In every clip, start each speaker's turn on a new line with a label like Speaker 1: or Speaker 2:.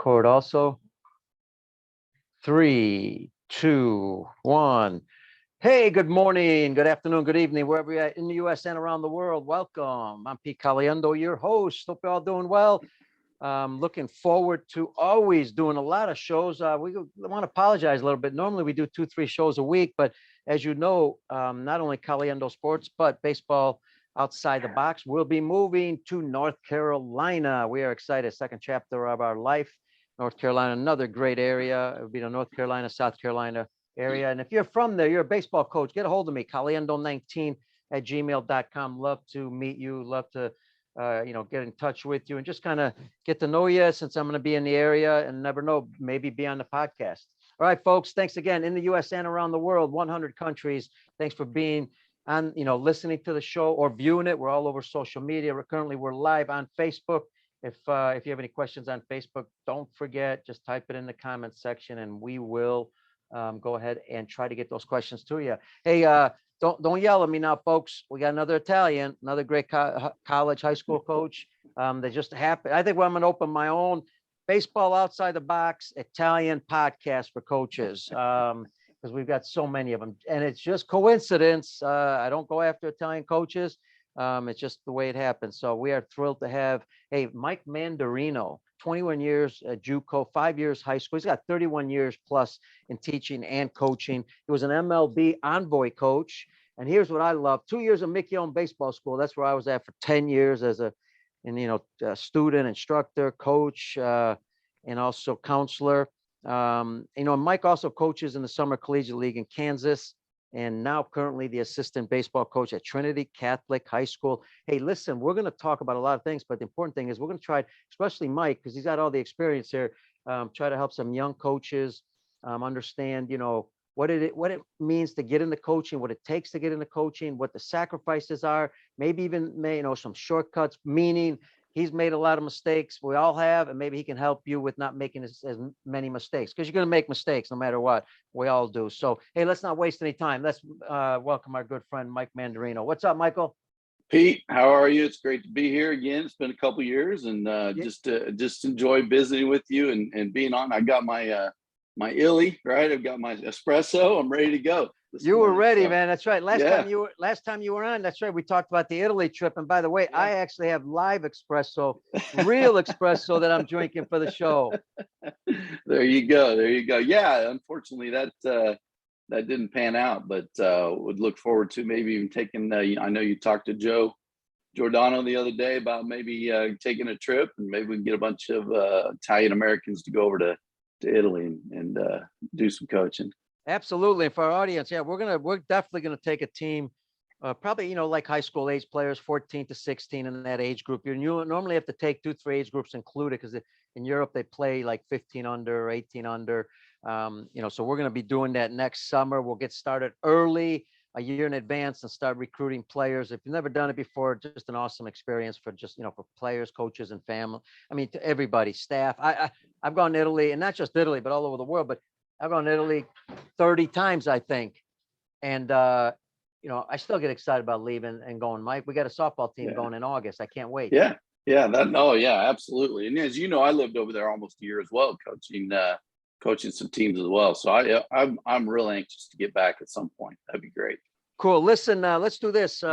Speaker 1: record also. 3, 2, 1. Hey, good morning, good afternoon, good evening, wherever you're at in the U.S. and around the world. Welcome. I'm Pete Caliendo, your host. Hope you're all doing well. Looking forward to always doing a lot of shows. We want to apologize a little bit. Normally we do 2-3 shows a week, but as you know, not only Caliendo Sports, but Baseball Outside the Box will be moving to North Carolina. We are excited. Second chapter of our life. North Carolina, another great area. It would be the North Carolina, South Carolina area. And if you're from there, you're a baseball coach, get a hold of me, caliendo19@gmail.com. Love to meet you. Love to, get in touch with you and just kind of get to know you, since I'm going to be in the area and never know, maybe be on the podcast. All right, folks, thanks again in the U.S. and around the world, 100 countries. Thanks for being on, listening to the show or viewing it. We're all over social media. We're live on Facebook. If you have any questions on Facebook, don't forget, just type it in the comments section and we will go ahead and try to get those questions to you. Hey, don't yell at me now, folks. We got another Italian, another great college, high school coach. That just happened. I think I'm going to open my own Baseball Outside the Box Italian podcast for coaches, because we've got so many of them, and it's just coincidence. I don't go after Italian coaches. It's just the way it happens. So we are thrilled to have, Mike Manderino, 21 years at Juco, 5 years high school. He's got 31 years plus in teaching and coaching. He was an MLB envoy coach. And here's what I love: 2 years of Mickey Owen Baseball School. That's where I was at for 10 years as a student, instructor, coach, and also counselor. Mike also coaches in the Summer Collegiate League in Kansas, and now currently the assistant baseball coach at Trinity Catholic High School. Hey, listen, we're going to talk about a lot of things, but the important thing is we're going to try, especially Mike, because he's got all the experience here, try to help some young coaches understand, what it means to get into coaching, what it takes to get into coaching, what the sacrifices are, maybe even some shortcuts, meaning he's made a lot of mistakes. We all have, and maybe he can help you with not making as many mistakes, because you're going to make mistakes no matter what. We all do. So, hey, let's not waste any time. Let's welcome our good friend, Mike Manderino. What's up, Michael?
Speaker 2: Pete, how are you? It's great to be here again. It's been a couple of years, and just enjoy visiting with you and being on. I got my illy, right? I've got my espresso. I'm ready to go.
Speaker 1: You were ready, man. That's right. Last time you were on, that's right. We talked about the Italy trip. And by the way, I actually have live espresso, real espresso that I'm drinking for the show.
Speaker 2: There you go. Yeah, unfortunately that didn't pan out, but would look forward to maybe even taking I know you talked to Joe Giordano the other day about maybe taking a trip, and maybe we can get a bunch of Italian Americans to go over to Italy and do some coaching.
Speaker 1: Absolutely. For our audience, we're definitely gonna take a team, probably like high school age players, 14 to 16 in that age group. You normally have to take 2-3 age groups included, because in Europe they play like 15 under, 18 under. So we're gonna be doing that next summer. We'll get started early, a year in advance, and start recruiting players. If you've never done it before, just an awesome experience for for players, coaches, and family. I mean, to everybody, staff. I've gone to Italy, and not just Italy, but all over the world. But I've gone to Italy 30 times, I think. And, I still get excited about leaving and going. Mike, we got a softball team going in August. I can't wait.
Speaker 2: Yeah, absolutely. And as you know, I lived over there almost a year as well, coaching some teams as well. So I'm real anxious to get back at some point. That'd be great.
Speaker 1: Cool. Listen, let's do this.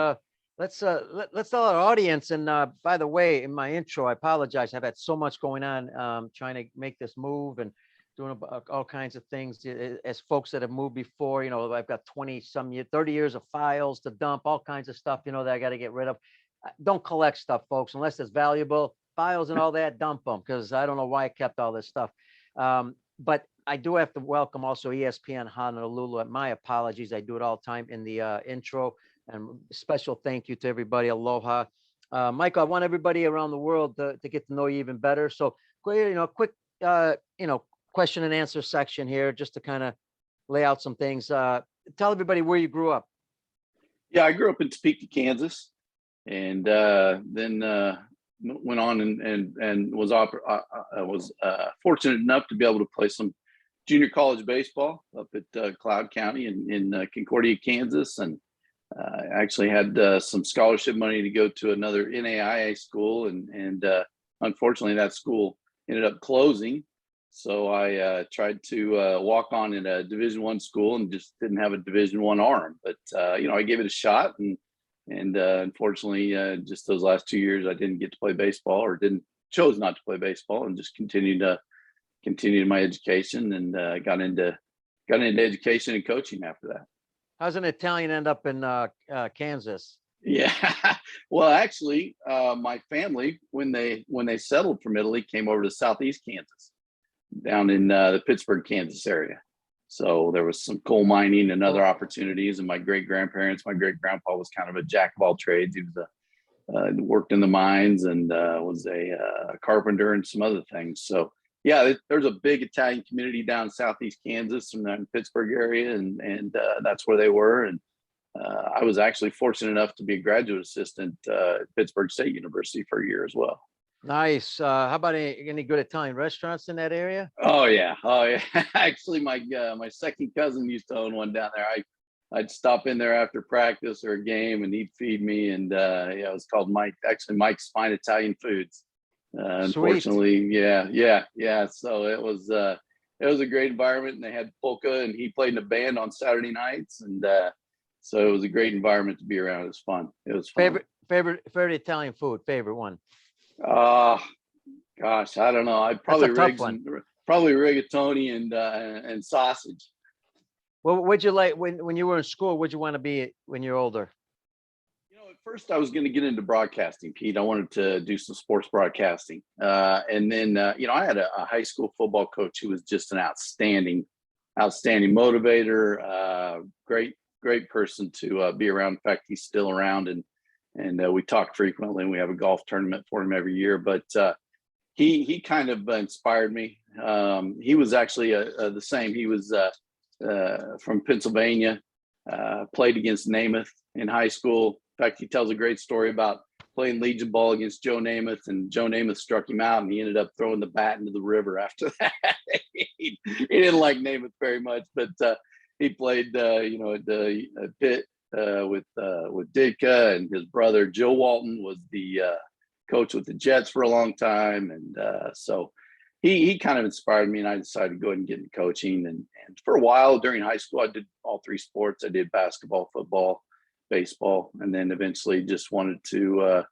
Speaker 1: Let's tell our audience. And by the way, in my intro, I apologize. I've had so much going on, trying to make this move and doing all kinds of things. As folks that have moved before, I've got 30 years of files to dump, all kinds of stuff, that I got to get rid of. Don't collect stuff, folks, unless it's valuable. Files and all that, dump them, because I don't know why I kept all this stuff. But I do have to welcome also ESPN Honolulu. My apologies. I do it all the time in the intro. And special thank you to everybody. Aloha. Michael, I want everybody around the world to get to know you even better. So, quick, question and answer section here, just to kind of lay out some things. Tell everybody where you grew up.
Speaker 2: Yeah, I grew up in Topeka, Kansas, and then went on and was fortunate enough to be able to play some junior college baseball up at Cloud County in Concordia, Kansas, and actually had some scholarship money to go to another NAIA school, and unfortunately that school ended up closing. So I tried to walk on in a Division I school and just didn't have a Division I arm. But I gave it a shot, and unfortunately, just those last 2 years, I didn't get to play baseball, or chose not to play baseball, and just continued my education, and got into education and coaching after that.
Speaker 1: How's an Italian end up in Kansas?
Speaker 2: Yeah, well, actually, my family, when they settled from Italy, came over to Southeast Kansas, down in the Pittsburg, Kansas area. So there was some coal mining and other opportunities. And my great grandparents, my great grandpa was kind of a jack of all trades. He was worked in the mines, and was a carpenter and some other things. So yeah, there's a big Italian community down in Southeast Kansas and the Pittsburgh area, and that's where they were. And I was actually fortunate enough to be a graduate assistant at Pittsburgh State University for a year as well.
Speaker 1: Nice. How about any good Italian restaurants in that area?
Speaker 2: Oh yeah. Actually, my second cousin used to own one down there. I'd stop in there after practice or a game, and he'd feed me. And it was called Mike's Fine Italian Foods. Unfortunately, yeah. So it was a great environment, and they had polka, and he played in a band on Saturday nights, and so it was a great environment to be around. It was fun.
Speaker 1: Favorite Italian food. Favorite one.
Speaker 2: Gosh, I don't know. I'd probably rigatoni and sausage.
Speaker 1: Well, what'd you like when you were in school? What'd you want to be when you're older?
Speaker 2: At first I was going to get into broadcasting, Pete. I wanted to do some sports broadcasting. And then, I had a high school football coach who was just an outstanding motivator, great person to be around. In fact, he's still around, and we talk frequently, and we have a golf tournament for him every year. But he kind of inspired me. He was actually the same. He was from Pennsylvania, played against Namath in high school. In fact, he tells a great story about playing Legion ball against Joe Namath, and Joe Namath struck him out, and he ended up throwing the bat into the river after that. he didn't like Namath very much, but he played, at Pitt with Ditka, and his brother Joe Walton was the coach with the Jets for a long time, and so he kind of inspired me, and I decided to go ahead and get into coaching. And for a while during high school, I did all three sports. I did basketball, football, baseball, and then eventually just wanted to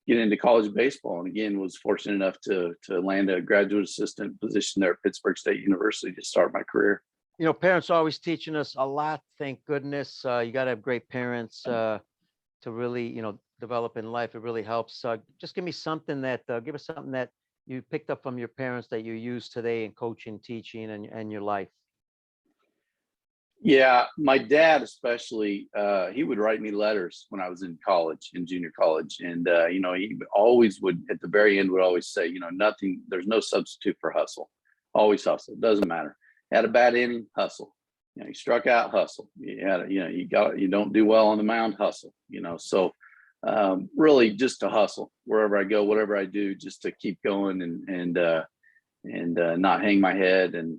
Speaker 2: get into college baseball. And again, was fortunate enough to land a graduate assistant position there at Pittsburg State University to start my career.
Speaker 1: Parents are always teaching us a lot. Thank goodness. You got to have great parents to really, develop in life. It really helps. Just give us something that you picked up from your parents that you use today in coaching, teaching, and your life.
Speaker 2: Yeah, my dad especially, he would write me letters when I was in junior college. And, he always would, at the very end, would always say, there's no substitute for hustle. Always hustle. It doesn't matter. Had a bad inning, hustle. You struck out, hustle. You don't do well on the mound, hustle. So really just to hustle wherever I go, whatever I do, just to keep going and not hang my head. And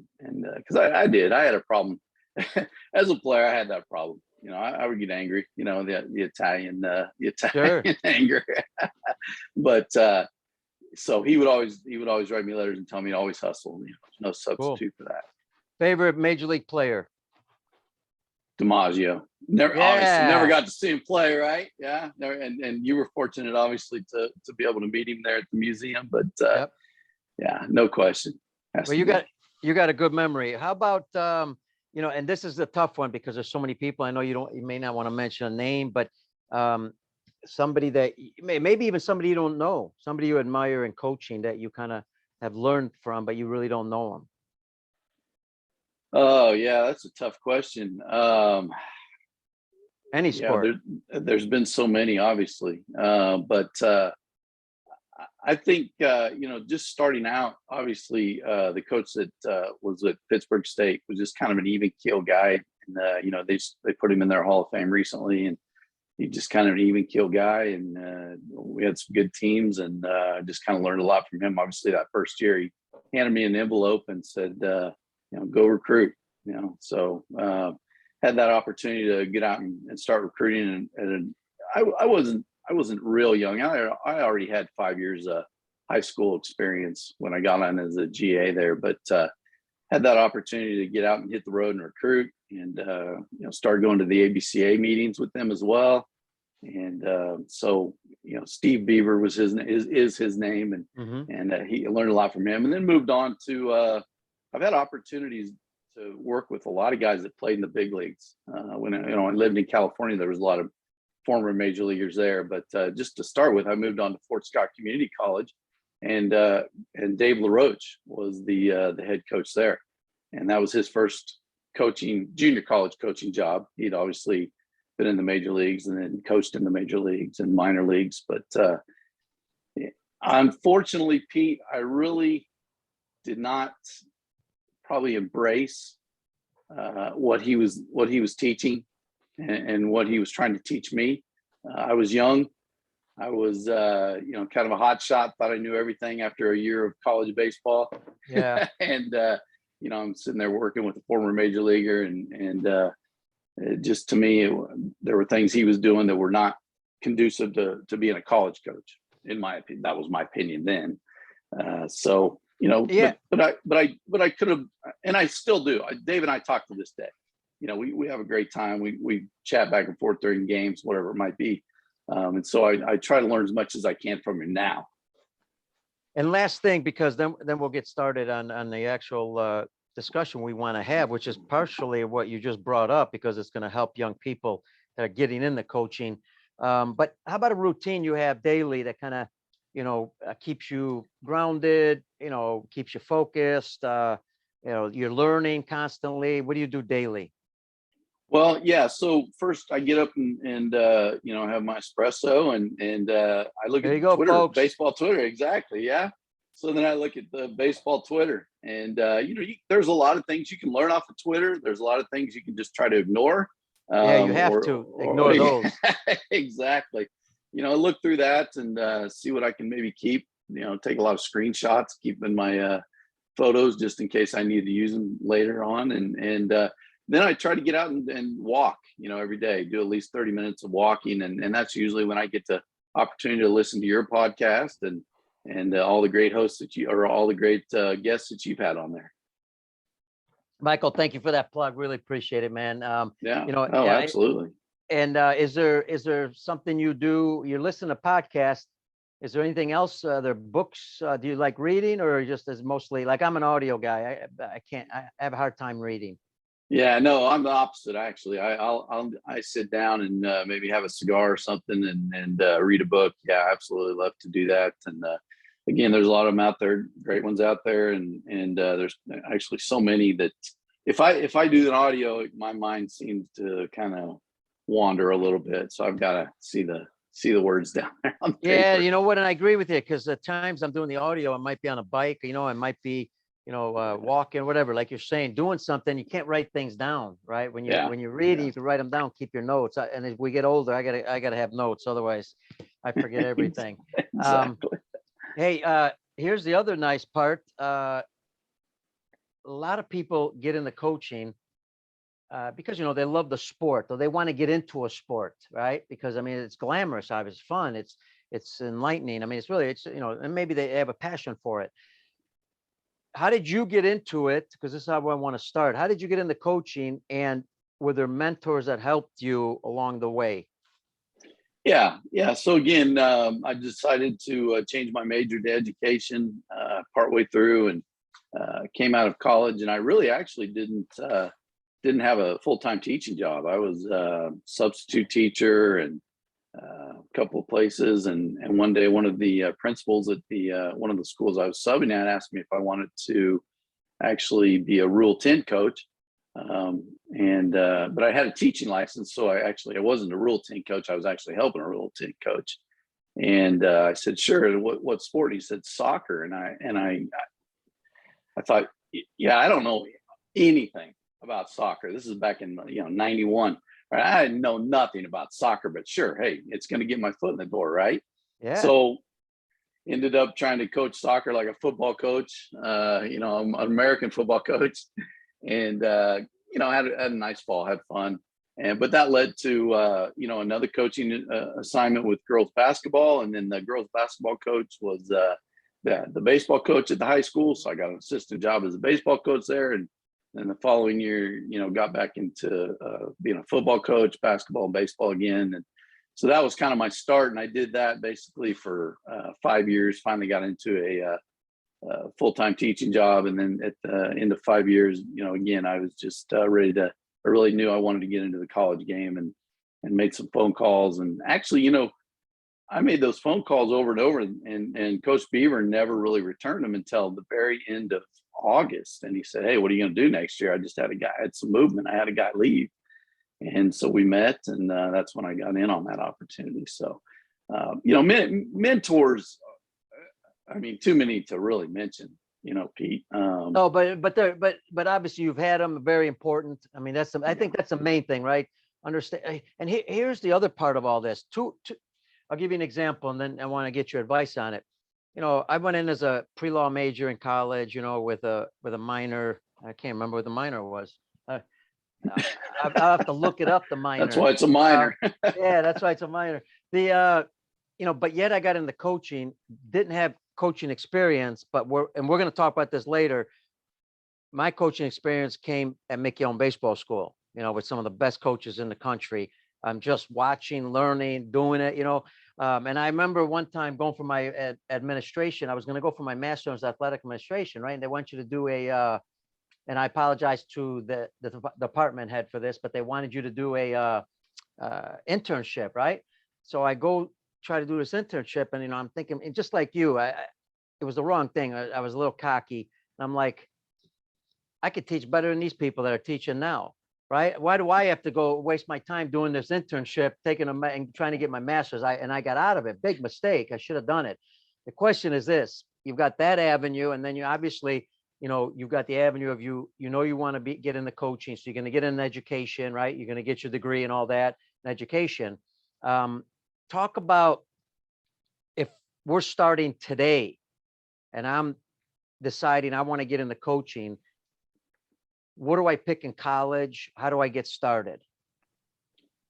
Speaker 2: because I had a problem. As a player, I had that problem. I would get angry. The Italian
Speaker 1: Sure.
Speaker 2: anger. But so he would always write me letters and tell me to always hustle. There's no substitute for that.
Speaker 1: Favorite major league player?
Speaker 2: DiMaggio. Obviously never got to see him play, right? Yeah. Never, and you were fortunate, obviously, to be able to meet him there at the museum. But
Speaker 1: Yep.
Speaker 2: Yeah, no question.
Speaker 1: Well, you got a good memory. How about and this is the tough one because there's so many people. I know you may not want to mention a name, but somebody that maybe even somebody you don't know, somebody you admire in coaching that you kind of have learned from, but you really don't know them.
Speaker 2: Oh yeah, that's a tough question.
Speaker 1: Any sport.
Speaker 2: There's been so many, obviously, but I think just starting out, obviously, the coach that was at Pittsburg State was just kind of an even keel guy, and they put him in their Hall of Fame recently, and he just kind of an even keel guy, and we had some good teams, and just kind of learned a lot from him. Obviously, that first year, he handed me an envelope and said, go recruit. So had that opportunity to get out and start recruiting, and I wasn't real young. I already had 5 years high school experience when I got on as a GA there, but had that opportunity to get out and hit the road and recruit, and started going to the ABCA meetings with them as well. And so Steve Beaver was is his name, and he learned a lot from him, and then moved on to I've had opportunities to work with a lot of guys that played in the big leagues. When I lived in California, there was a lot of former major leaguers there. But just to start with, I moved on to Fort Scott Community College, and Dave LaRoche was the head coach there, and that was his first junior college coaching job. He'd obviously been in the major leagues and then coached in the major leagues and minor leagues. But unfortunately, Pete, I really did not probably embrace what he was teaching and what he was trying to teach me. I was young. I was, kind of a hot shot, thought I knew everything after a year of college baseball.
Speaker 1: Yeah.
Speaker 2: And, I'm sitting there working with a former major leaguer, and it just, to me, there were things he was doing that were not conducive to being a college coach, in my opinion. That was my opinion then.
Speaker 1: Yeah.
Speaker 2: But I could have, and I still do. Dave and I talk to this day. We have a great time. We chat back and forth during games, whatever it might be. And so I try to learn as much as I can from him now.
Speaker 1: And last thing, because then we'll get started on the actual discussion we want to have, which is partially what you just brought up, because it's going to help young people that are getting into coaching. But how about a routine you have daily that kind of, keeps you grounded, keeps you focused, you're learning constantly. What do you do daily?
Speaker 2: Well, yeah. So first I get up and have my espresso and I look at Twitter,
Speaker 1: folks.
Speaker 2: Baseball Twitter. Exactly. Yeah. So then I look at the baseball Twitter, and there's a lot of things you can learn off of Twitter. There's a lot of things you can just try to ignore.
Speaker 1: Yeah, you have to ignore those.
Speaker 2: Exactly. Look through that and see what I can maybe keep. Take a lot of screenshots, keep in my photos just in case I need to use them later on, and then I try to get out and walk, every day, do at least 30 minutes of walking. And that's usually when I get the opportunity to listen to your podcast and all the great hosts all the great guests that you've had on there.
Speaker 1: Michael, thank you for that plug. Really appreciate it, man.
Speaker 2: Absolutely.
Speaker 1: And is there something you do? You listen to podcasts. Is there anything else? There books? Do you like reading, or just as mostly like I'm an audio guy? I have a hard time reading.
Speaker 2: Yeah, no, I'm the opposite. Actually, I sit down and maybe have a cigar or something and read a book. Yeah, I absolutely love to do that. And again, there's a lot of them out there, great ones out there, and there's actually so many that if I do an audio, my mind seems to kind of wander a little bit. So I've got to see the words down there on paper.
Speaker 1: Yeah, you know what, and I agree with you, because at times I'm doing the audio, I might be on a bike, I might be walking, whatever, like you're saying, doing something. You can't write things down, right? When you're reading, you can write them down, keep your notes. And as we get older, I gotta have notes, otherwise I forget everything.
Speaker 2: Exactly.
Speaker 1: Hey, here's the other nice part. A lot of people get into coaching because they love the sport, or they want to get into a sport, right? Because it's glamorous, obviously, it's fun, it's enlightening. It's really, and maybe they have a passion for it. How did you get into it? Because this is how I want to start. How did you get into coaching, and were there mentors that helped you along the way?
Speaker 2: Yeah. So again, I decided to change my major to education partway through, and came out of college, and I really actually didn't have a full-time teaching job. I was a substitute teacher and a couple of places, and one day one of the principals at the one of the schools I was subbing at asked me if I wanted to actually be a Rule 10 coach, but I had a teaching license, so I wasn't a Rule 10 coach. I was actually helping a Rule 10 coach, and I said, sure. What sport? He said soccer, and I thought, yeah, I don't know anything about soccer. This is back in 91. Right? I didn't know nothing about soccer, but sure, hey, it's going to get my foot in the door, right?
Speaker 1: Yeah.
Speaker 2: So ended up trying to coach soccer like a football coach, I'm an American football coach, and had a nice fall, had fun, but that led to another coaching assignment with girls basketball, and then the girls basketball coach was the baseball coach at the high school. So I got an assistant job as a baseball coach there. And then the following year, got back into being a football coach, basketball and baseball again. And so that was kind of my start. And I did that basically for 5 years, finally got into a full-time teaching job. And then at the end of 5 years, again, I was just ready to, I really knew I wanted to get into the college game and made some phone calls. And actually, I made those phone calls over and over, and Coach Beaver never really returned them until the very end of August. And he said, "Hey, what are you going to do next year?" I just had some movement. I had a guy leave. And so we met, and that's when I got in on that opportunity. So, mentors, I mean, too many to really mention, Pete.
Speaker 1: No, but obviously you've had them, very important. I mean, I think that's the main thing, right? Understand. And here's the other part of all this. I'll give you an example, and then I want to get your advice on it. I went in as a pre-law major in college, with a minor. I can't remember what the minor was. I'll have to look it up, the minor.
Speaker 2: That's why it's a minor.
Speaker 1: Yeah, that's why it's a minor. But yet I got into coaching, didn't have coaching experience, but we're going to talk about this later. My coaching experience came at Mickey Young Baseball School, with some of the best coaches in the country. I'm just watching, learning, doing it, and I remember one time going for my administration. I was going to go for my master's in athletic administration, right? And they want you to do and I apologize to the department head for this, but they wanted you to do a internship, right? So I go try to do this internship, and I'm thinking, and just like you, it was the wrong thing. I was a little cocky, and I'm like, I could teach better than these people that are teaching now, right? Why do I have to go waste my time doing this internship, and trying to get my master's? I got out of it. Big mistake. I should have done it. The question is this: you've got that avenue, and then you obviously, you've got the avenue of you want to get into coaching, so you're going to get into education, right? You're going to get your degree and all that in education. Talk about, if we're starting today and I'm deciding I want to get into coaching, what do I pick in college? How do I get started?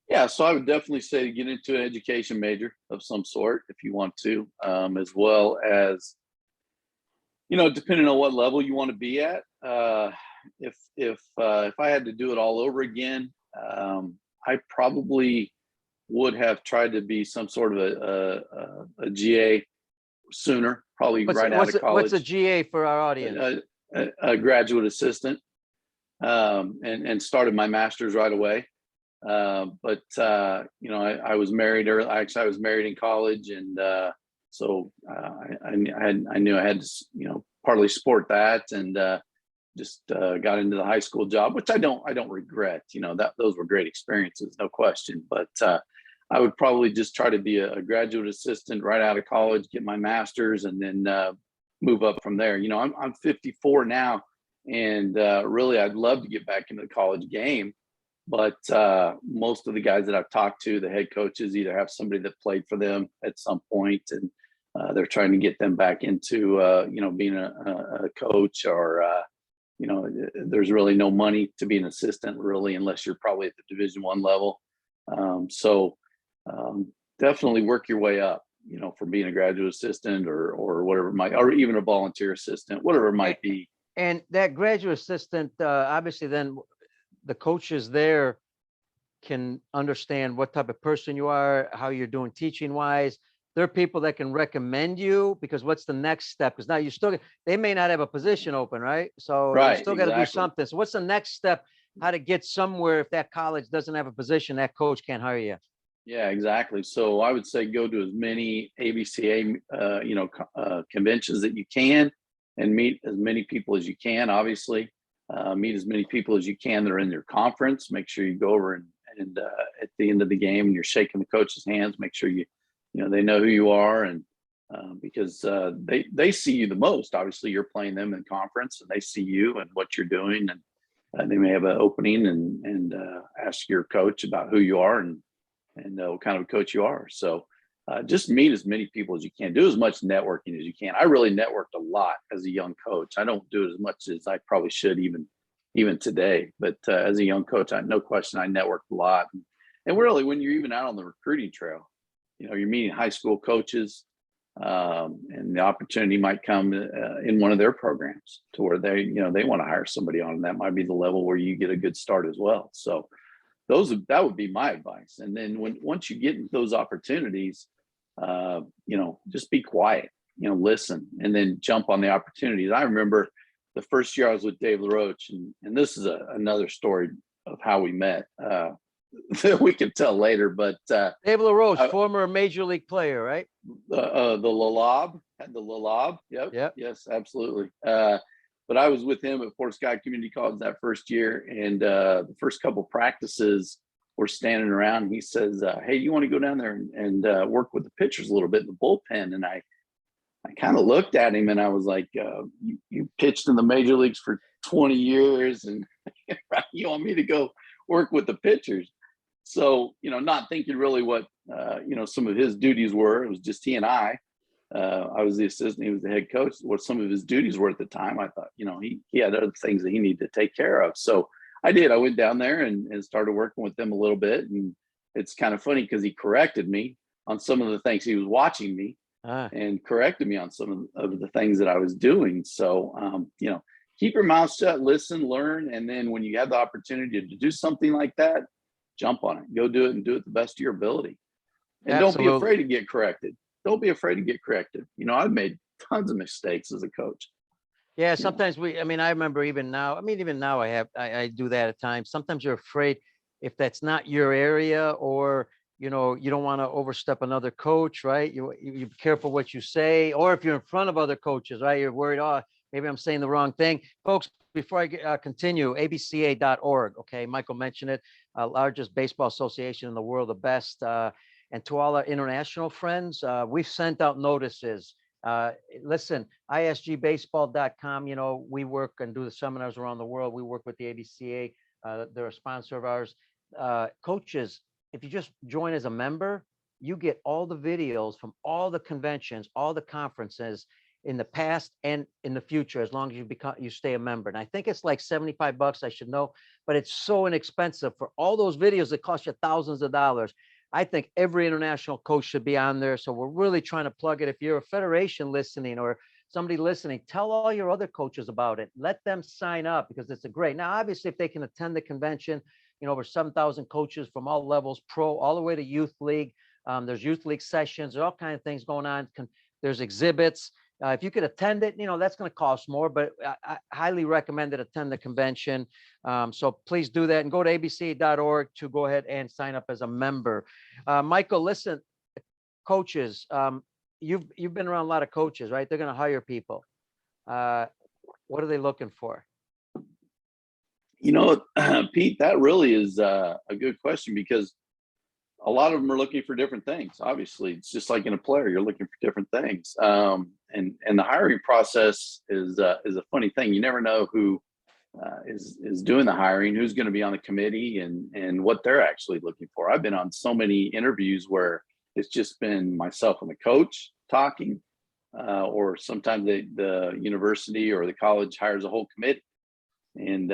Speaker 2: Yeah, so I would definitely say to get into an education major of some sort if you want to, as well as, depending on what level you want to be at. If I had to do it all over again, I probably would have tried to be some sort of a GA sooner, probably right out of college.
Speaker 1: What's a GA for our audience?
Speaker 2: A graduate assistant, and started my master's right away. But I was married early. Actually, I was married in college, and so I knew I had to, partly support that, and just got into the high school job, which I don't regret. Those were great experiences, no question. But I would probably just try to be a graduate assistant right out of college, get my master's, and then move up from there. I'm 54 now, and really I'd love to get back into the college game. But most of the guys that I've talked to, the head coaches, either have somebody that played for them at some point, and they're trying to get them back into being a coach, or there's really no money to be an assistant, really, unless you're probably at the Division I level. So definitely work your way up, from being a graduate assistant or whatever it might, or even a volunteer assistant, whatever it might be.
Speaker 1: And that graduate assistant, obviously, then the coaches there can understand what type of person you are, how you're doing teaching wise. There are people that can recommend you, because what's the next step? Because now they may not have a position open, right? So you still got to do something. So what's the next step? How to get somewhere if that college doesn't have a position, that coach can't hire you?
Speaker 2: Yeah, exactly. So I would say go to as many ABCA, conventions that you can, and meet as many people as you can. Obviously, meet as many people as you can that are in your conference. Make sure you go over and at the end of the game, and you're shaking the coach's hands. Make sure they know who you are, and because they see you the most. Obviously, you're playing them in conference, and they see you and what you're doing, and they may have an opening and ask your coach about who you are and what kind of a coach you are. So just meet as many people as you can. Do as much networking as you can. I really networked a lot as a young coach. I don't do it as much as I probably should even today. But as a young coach, no question, I networked a lot. And really, when you're even out on the recruiting trail, you're meeting high school coaches. And the opportunity might come in one of their programs to where they want to hire somebody on, and that might be the level where you get a good start as well. So that would be my advice. And then once you get those opportunities, just be quiet, listen, and then jump on the opportunities. I remember the first year I was with Dave LaRoche, and this is another story of how we met that we can tell later. But
Speaker 1: Dave LaRoche, former major league player, right?
Speaker 2: The Lalab, had the Lalab. Yep. Yes, absolutely. But I was with him at Fort Scott Community College that first year, and the first couple practices, we're standing around, and he says, "Hey, you want to go down there and work with the pitchers a little bit in the bullpen?" And I kind of looked at him, and I was like, "You pitched in the major leagues for 20 years, and you want me to go work with the pitchers?" So, not thinking really what some of his duties were. It was just he and I. I was the assistant, he was the head coach. What some of his duties were at the time, I thought, he had other things that he needed to take care of. So I did. I went down there and started working with them a little bit. And it's kind of funny because he corrected me on some of the things. He was watching me and corrected me on some of the things that I was doing. So, keep your mouth shut, listen, learn. And then when you have the opportunity to do something like that, jump on it, go do it, and do it the best of your ability. And Absolutely. Don't be afraid to get corrected. Don't be afraid to get corrected. I've made tons of mistakes as a coach.
Speaker 1: Yeah, sometimes I remember even now I do that at times. Sometimes you're afraid if that's not your area, or you don't want to overstep another coach, right? You be careful what you say, or if you're in front of other coaches, right? You're worried, oh, maybe I'm saying the wrong thing. Folks, before I continue, abca.org, okay? Michael mentioned it, largest baseball association in the world, the best. And to all our international friends, we've sent out notices. Listen, isgbaseball.com, we work and do the seminars around the world. We work with the ABCA. They're a sponsor of ours. Coaches, if you just join as a member, you get all the videos from all the conventions, all the conferences in the past and in the future, as long as you stay a member. And I think it's like $75, I should know, but it's so inexpensive for all those videos that cost you thousands of dollars. I think every international coach should be on there. So we're really trying to plug it. If you're a federation listening or somebody listening, tell all your other coaches about it. Let them sign up because it's a great. Now, obviously, if they can attend the convention, over 7,000 coaches from all levels, pro, all the way to youth league. There's youth league sessions. There's all kinds of things going on. There's exhibits. If you could attend it, that's going to cost more, but I highly recommend that attend the convention. So please do that and go to abc.org to go ahead and sign up as a member. Michael, listen, coaches, you've been around a lot of coaches, right? They're going to hire people. What are they looking for?
Speaker 2: Pete, that really is a good question, because a lot of them are looking for different things. Obviously, it's just like in a player, you're looking for different things. And the hiring process is a funny thing. You never know who is doing the hiring, who's going to be on the committee, and what they're actually looking for. I've been on so many interviews where it's just been myself and the coach talking, or sometimes the university or the college hires a whole committee. And,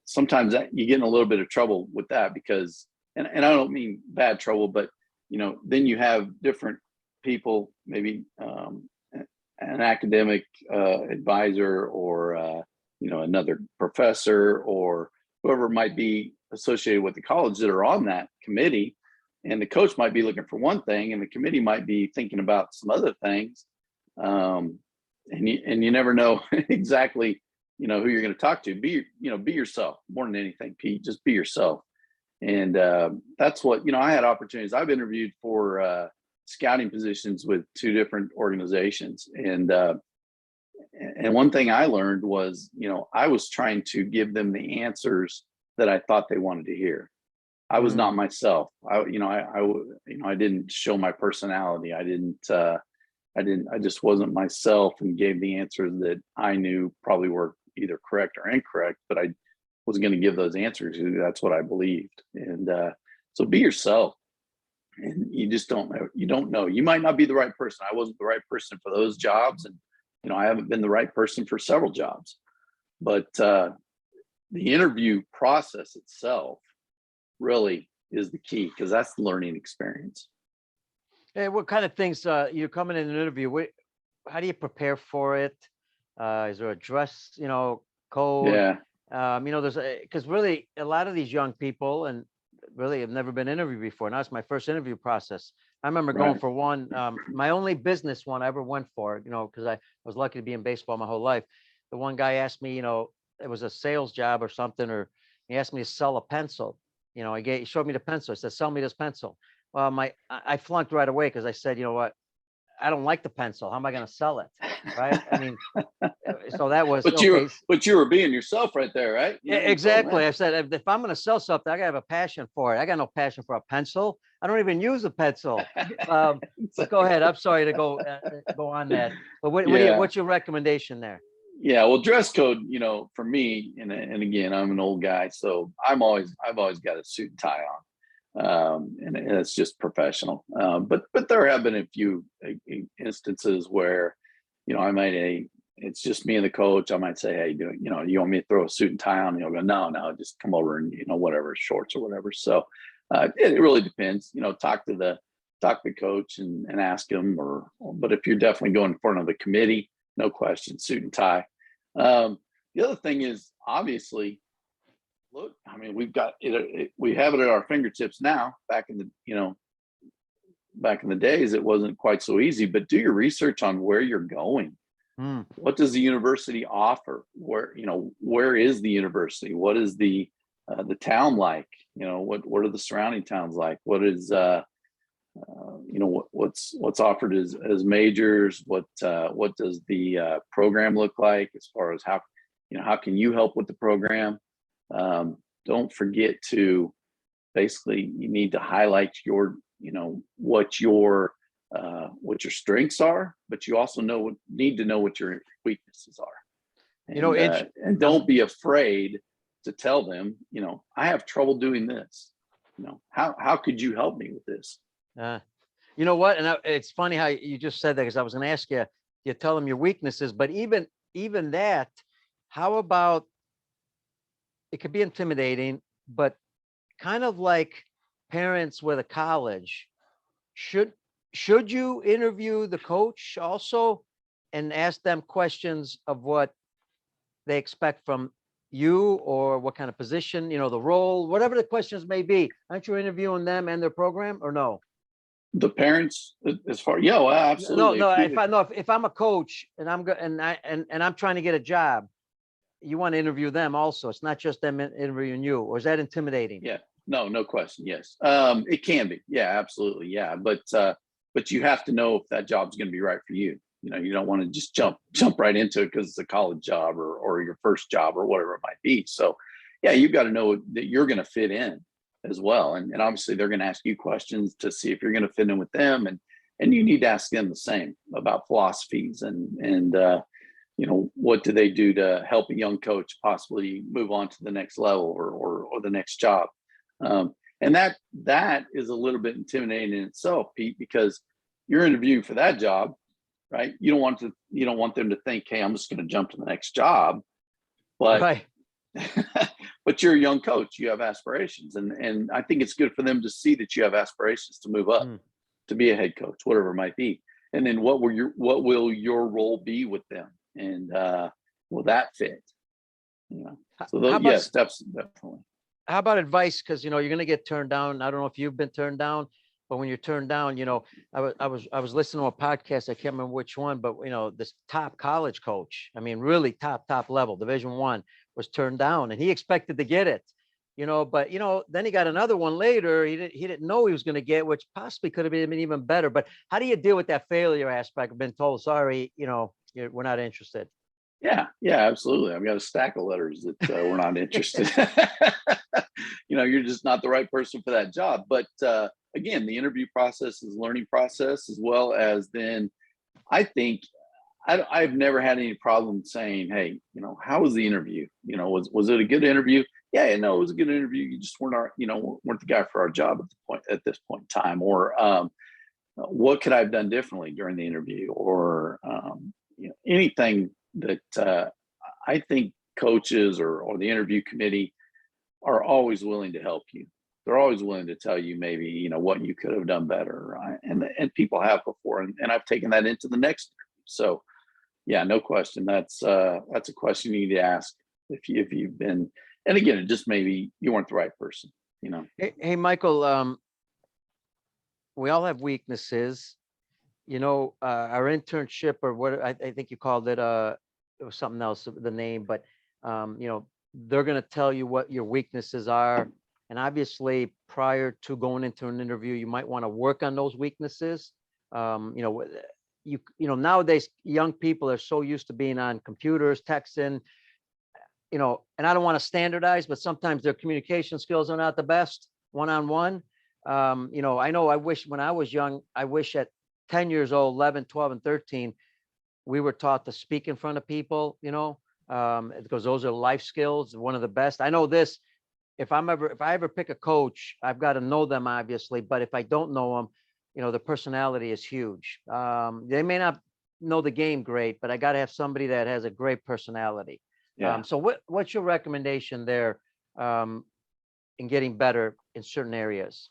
Speaker 2: sometimes you get in a little bit of trouble with that because, and I don't mean bad trouble, but, then you have different people, maybe an academic advisor or, another professor or whoever might be associated with the college that are on that committee. And the coach might be looking for one thing and the committee might be thinking about some other things. And you never know exactly, who you're going to talk to. Be yourself more than anything, Pete. Just be yourself. And that's what, I had opportunities. I've interviewed for scouting positions with 2 different organizations. And one thing I learned was, I was trying to give them the answers that I thought they wanted to hear. I was not myself. I didn't show my personality. I just wasn't myself and gave the answers that I knew probably were either correct or incorrect, but I was going to give those answers. That's what I believed. And so be yourself. And you just don't know. You might not be the right person. I wasn't the right person for those jobs. And, I haven't been the right person for several jobs. But the interview process itself really is the key, because that's the learning experience.
Speaker 1: Hey, what kind of things, you're coming in an interview, how do you prepare for it? Is there a dress, code?
Speaker 2: Yeah,
Speaker 1: There's because really a lot of these young people and really have never been interviewed before. Now it's my first interview process. I remember going
Speaker 2: right.
Speaker 1: for one, my only business one I ever went for, because I was lucky to be in baseball my whole life. The one guy asked me, it was a sales job or something, or he asked me to sell a pencil. He showed me the pencil. He said, "Sell me this pencil." Well, I flunked right away because I said, "You know what? I don't like the pencil. How am I going to sell it?" Right? I mean, so that was
Speaker 2: But you
Speaker 1: okay.
Speaker 2: were but you were being yourself right there, right? You told him
Speaker 1: Exactly.
Speaker 2: that.
Speaker 1: I said, if I'm going to sell something, I got to have a passion for it. I got no passion for a pencil. I don't even use a pencil. But go ahead. I'm sorry to go on that. But
Speaker 2: Yeah.
Speaker 1: what's your recommendation there?
Speaker 2: Yeah, well, dress code, for me, and again, I'm an old guy, so I've always got a suit and tie on, and it's just professional. But there have been a few instances where, I might it's just me and the coach. I might say, "Hey, you want me to throw a suit and tie on?" And he'll go, "No, no, just come over and whatever, shorts or whatever." So it really depends. Talk to the coach and ask him, but if you're definitely going in front of the committee, no question, suit and tie. The other thing is obviously, look, I mean, we've got it, we have it at our fingertips now. Back in the days, it wasn't quite so easy, but do your research on where you're going.
Speaker 1: Mm,
Speaker 2: What does the university offer? Where is the university? What is the town like? What are the surrounding towns like? What's offered as majors? What does the program look like as far as how can you help with the program? Don't forget to basically, you need to highlight what your strengths are, but you also need to know what your weaknesses are,
Speaker 1: you know,
Speaker 2: and
Speaker 1: it,
Speaker 2: and don't be afraid to tell them, I have trouble doing this. How could you help me with this?
Speaker 1: uh, you know what? And it's funny how you just said that because I was going to ask you, you tell them your weaknesses, but even that, how about it could be intimidating, but kind of like parents with a college, should should you interview the coach also and ask them questions of what they expect from you or what kind of position, the role, whatever the questions may be? Aren't you interviewing them and their program or no?
Speaker 2: The parents, as far, yeah, well,
Speaker 1: No,
Speaker 2: absolutely.
Speaker 1: no. If I know if I'm a coach and I'm go and I'm trying to get a job, you want to interview them also. It's not just them interviewing you, or is that intimidating?
Speaker 2: Yeah, no question. Yes, it can be. Yeah, absolutely. Yeah, but you have to know if that job's going to be right for you. You don't want to just jump right into it because it's a college job or your first job or whatever it might be. So, yeah, you've got to know that you're going to fit in as well, and obviously they're going to ask you questions to see if you're going to fit in with them, and you need to ask them the same about philosophies and what do they do to help a young coach possibly move on to the next level or the next job. And that is a little bit intimidating in itself, Pete, because you're interviewing for that job, right? You don't want them to think, "Hey, I'm just going to jump to the next job," but
Speaker 1: Right.
Speaker 2: but you're a young coach, you have aspirations, and I think it's good for them to see that you have aspirations to move up
Speaker 1: Mm.
Speaker 2: to be a head coach, whatever it might be. And then what will your role be with them, and will that fit? So
Speaker 1: How about
Speaker 2: yes, definitely.
Speaker 1: advice? Because you're going to get turned down. I don't know if you've been turned down, but when you're turned down, I was listening to a podcast. I can't remember which one, but this top college coach, I mean, really top level, Division 1, was turned down, and he expected to get it. But then he got another one later. He didn't know he was going to get, which possibly could have been even better. But how do you deal with that failure aspect of being told, sorry, we're not interested?
Speaker 2: Yeah, absolutely. I've got a stack of letters that we're not interested. You're just not the right person for that job. But again, the interview process is a learning process, as well as then I think I've never had any problem saying, "Hey, how was the interview? Was it a good interview?" Yeah, no, it was a good interview. You just weren't the guy for our job at this point in time, or what could I have done differently during the interview, or anything that I think coaches or the interview committee are always willing to help you. they're always willing to tell you maybe, what you could have done better. Right? And people have before, and I've taken that into the next interview. So yeah, no question. That's a question you need to ask if you've been, and again, it just maybe you weren't the right person.
Speaker 1: Hey, Michael, we all have weaknesses. Our internship, or what I think you called it, it was something else, the name, but they're going to tell you what your weaknesses are. And obviously, prior to going into an interview, you might want to work on those weaknesses. Nowadays, young people are so used to being on computers, texting, and I don't want to standardize, but sometimes their communication skills are not the best one-on-one. I wish when I was young, I wish at 10 years old, 11, 12, and 13, we were taught to speak in front of people, because those are life skills, one of the best. I know this, if I ever pick a coach, I've got to know them, obviously, but if I don't know them, the personality is huge. They may not know the game great, but I got to have somebody that has a great personality.
Speaker 2: Yeah.
Speaker 1: So what's your recommendation there, in getting better in certain areas?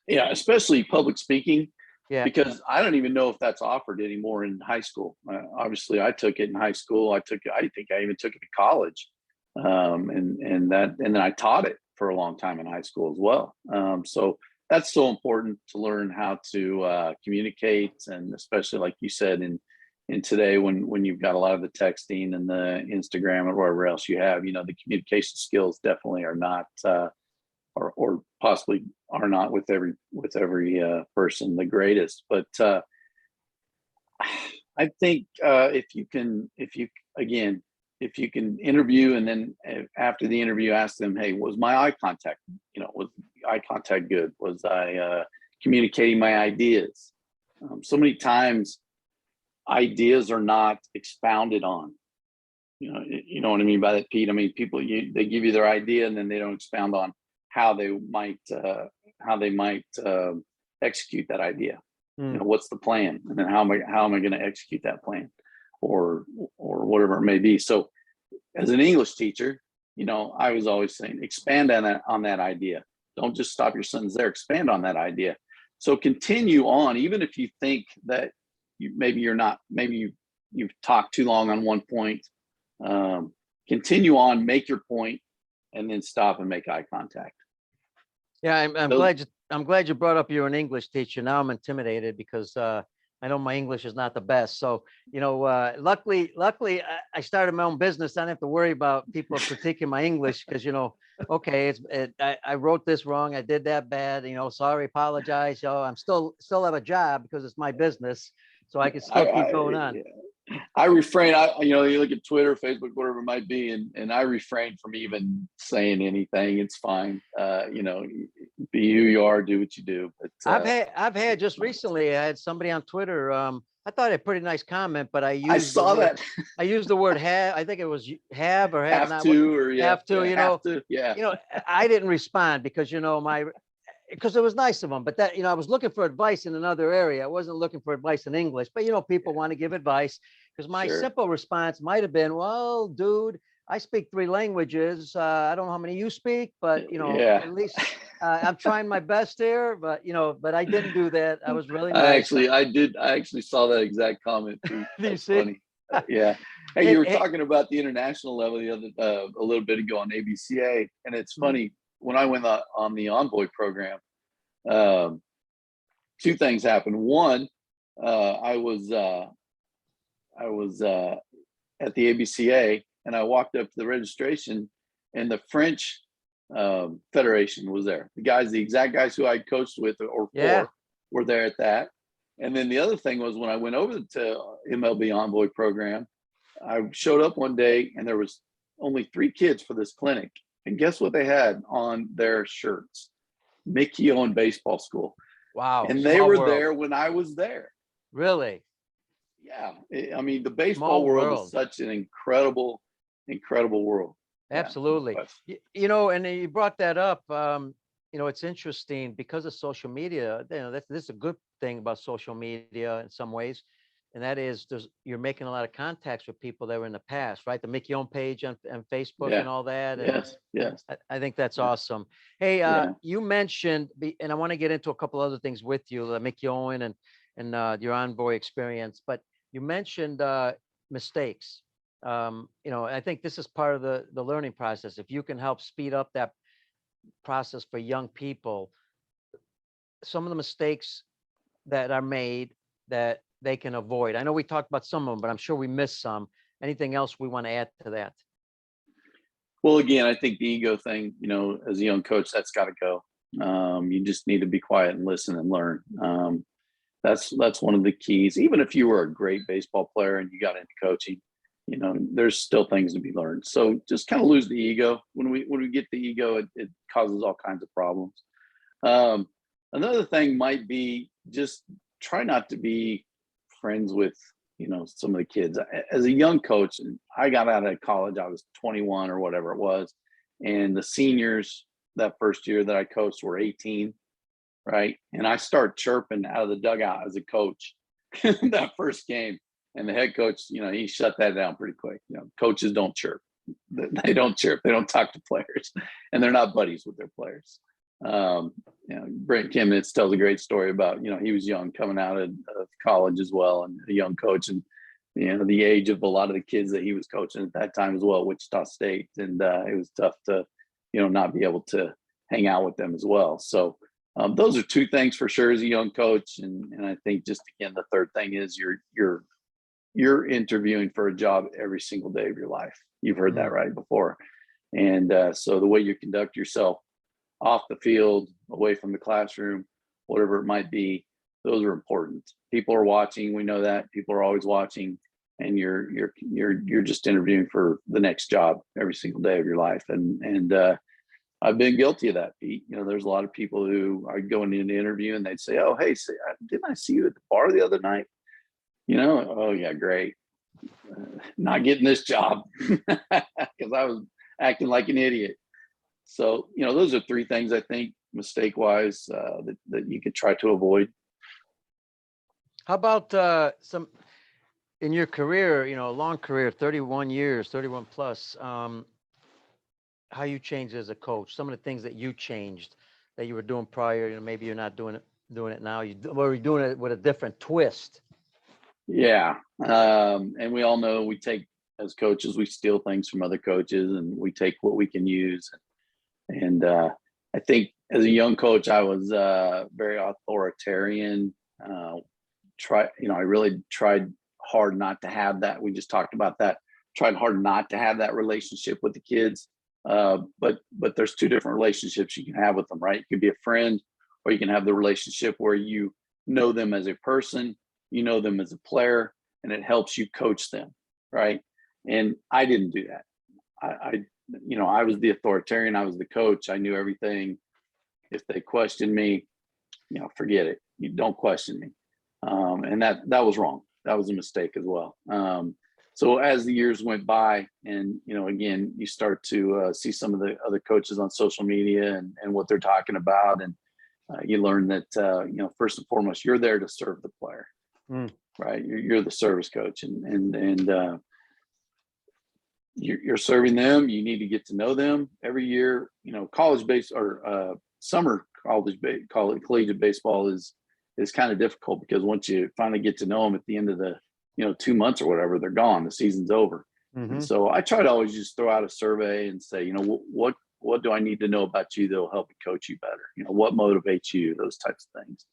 Speaker 2: Yeah, especially public speaking.
Speaker 1: Yeah.
Speaker 2: Because I don't even know if that's offered anymore in high school. Obviously, I took it in high school. I think I even took it in college, and then I taught it for a long time in high school as well. So that's so important to learn how to communicate, and especially like you said, in today when you've got a lot of the texting and the Instagram or whatever else you have, the communication skills definitely are not. Or possibly are not with every person the greatest, but I think if you can interview, and then after the interview ask them, hey, was my eye contact, was eye contact good? Was I communicating my ideas? So many times ideas are not expounded on. You know what I mean by that, Pete? I mean, people, they give you their idea and then they don't expound on how they might execute that idea. What's the plan, and then how am I going to execute that plan, or whatever it may be. So as an English teacher, I was always saying, expand on that idea. Don't just stop your sentence there. Expand on that idea. So continue on, even if you think that you've talked too long on one point. Continue on, make your point, and then stop and make eye contact.
Speaker 1: Yeah, I'm glad you brought up you're an English teacher. Now I'm intimidated because I know my English is not the best. So, luckily I started my own business. I don't have to worry about people critiquing my English because, okay, I wrote this wrong. I did that bad, sorry, apologize. I'm still have a job because it's my business. So I can still keep going on.
Speaker 2: Yeah. I refrain. You look at Twitter, Facebook, whatever it might be, and I refrain from even saying anything. It's fine. Be who you are, do what you do. But
Speaker 1: I've had just recently, I had somebody on Twitter. I thought a pretty nice comment, but I
Speaker 2: saw that.
Speaker 1: I used the word have. I think it was have or have not.
Speaker 2: To, or yeah,
Speaker 1: have to.
Speaker 2: have to, yeah.
Speaker 1: I didn't respond because because it was nice of them, but that, I was looking for advice in another area. I wasn't looking for advice in English, but people want to give advice, because my simple response might have been, well, dude, I speak 3 languages. I don't know how many you speak, but at least I'm trying my best here, but I didn't do that. I was really nice.
Speaker 2: I actually saw that exact comment too. That's funny. Yeah. Hey, you were talking about the international level a little bit ago on ABCA, and it's funny. When I went on the Envoy program, 2 things happened. One, I was at the ABCA, and I walked up to the registration, and the French Federation was there. The exact guys who I coached with or for were there at that. And then the other thing was, when I went over to MLB Envoy program, I showed up one day and there was only 3 kids for this clinic. And guess what they had on their shirts? Mickey Owen Baseball School.
Speaker 1: Wow.
Speaker 2: And they were there when I was there.
Speaker 1: Really?
Speaker 2: Yeah. I mean, the baseball world is such an incredible world.
Speaker 1: Absolutely.
Speaker 2: Yeah.
Speaker 1: And you brought that up. It's interesting because of social media. This is a good thing about social media in some ways. and that is you're making a lot of contacts with people that were in the past, right? The Mickey Own page on Facebook
Speaker 2: Yeah.
Speaker 1: and all that. And
Speaker 2: Yes.
Speaker 1: I think that's
Speaker 2: Yeah.
Speaker 1: awesome. Hey,
Speaker 2: Yeah.
Speaker 1: you mentioned, and I want to get into a couple other things with you, Mickey Owen and your Envoy experience, but you mentioned mistakes. I think this is part of the learning process. If you can help speed up that process for young people, some of the mistakes that are made that they can avoid. I know we talked about some of them, but I'm sure we missed some. Anything else we want to add to that?
Speaker 2: Well, again, I think the ego thing, as a young coach, that's got to go. You just need to be quiet and listen and learn. That's one of the keys. Even if you were a great baseball player and you got into coaching, there's still things to be learned. So just kind of lose the ego. When we get the ego, it causes all kinds of problems. Another thing might be just try not to be friends with some of the kids. As a young coach, and I got out of college, I was 21 or whatever it was, and the seniors that first year that I coached were 18, right? And I start chirping out of the dugout as a coach that first game, and the head coach, he shut that down pretty quick. Coaches don't chirp. They don't chirp. They don't talk to players, and they're not buddies with their players. Brent Kimnitz tells a great story about, he was young coming out of college as well, and a young coach, and, the age of a lot of the kids that he was coaching at that time as well, Wichita State. And it was tough to, not be able to hang out with them as well. So those are two things for sure as a young coach. And I think just, again, the third thing is you're interviewing for a job every single day of your life. You've heard that right before. And so the way you conduct yourself off the field, away from the classroom, whatever it might be, those are important. People are watching. We know that people are always watching, and you're just interviewing for the next job every single day of your life. And I've been guilty of that, Pete. There's a lot of people who are going into the interview and they'd say, "Oh, hey, didn't I see you at the bar the other night?" Oh yeah, great. Not getting this job because I was acting like an idiot. So, those are three things I think mistake wise that you could try to avoid.
Speaker 1: How about some in your career, a long career, 31 years, 31 plus, how you changed as a coach, some of the things that you changed that you were doing prior, maybe you're not doing it now, you're doing it with a different twist.
Speaker 2: Yeah. And we all know as coaches, we steal things from other coaches and we take what we can use. And I think as a young coach, I was very authoritarian. I really tried hard not to have that. We just talked about that. Tried hard not to have that relationship with the kids. But there's two different relationships you can have with them, right? You can be a friend, or you can have the relationship where you know them as a person, you know them as a player, and it helps you coach them, right? And I didn't do that. I was the authoritarian. I was the coach. I knew everything. If they questioned me, forget it. You don't question me. And that was wrong. That was a mistake as well. So as the years went by, and again, you start to see some of the other coaches on social media and what they're talking about, and you learn that first and foremost, you're there to serve the player, right? You're the service coach, and you're serving them. You need to get to know them every year. College base or summer collegiate baseball is kind of difficult because once you finally get to know them at the end of the 2 months or whatever, they're gone. The season's over. And so I try to always just throw out a survey and say, what do I need to know about you that'll help me coach you better? What motivates you? Those types of things,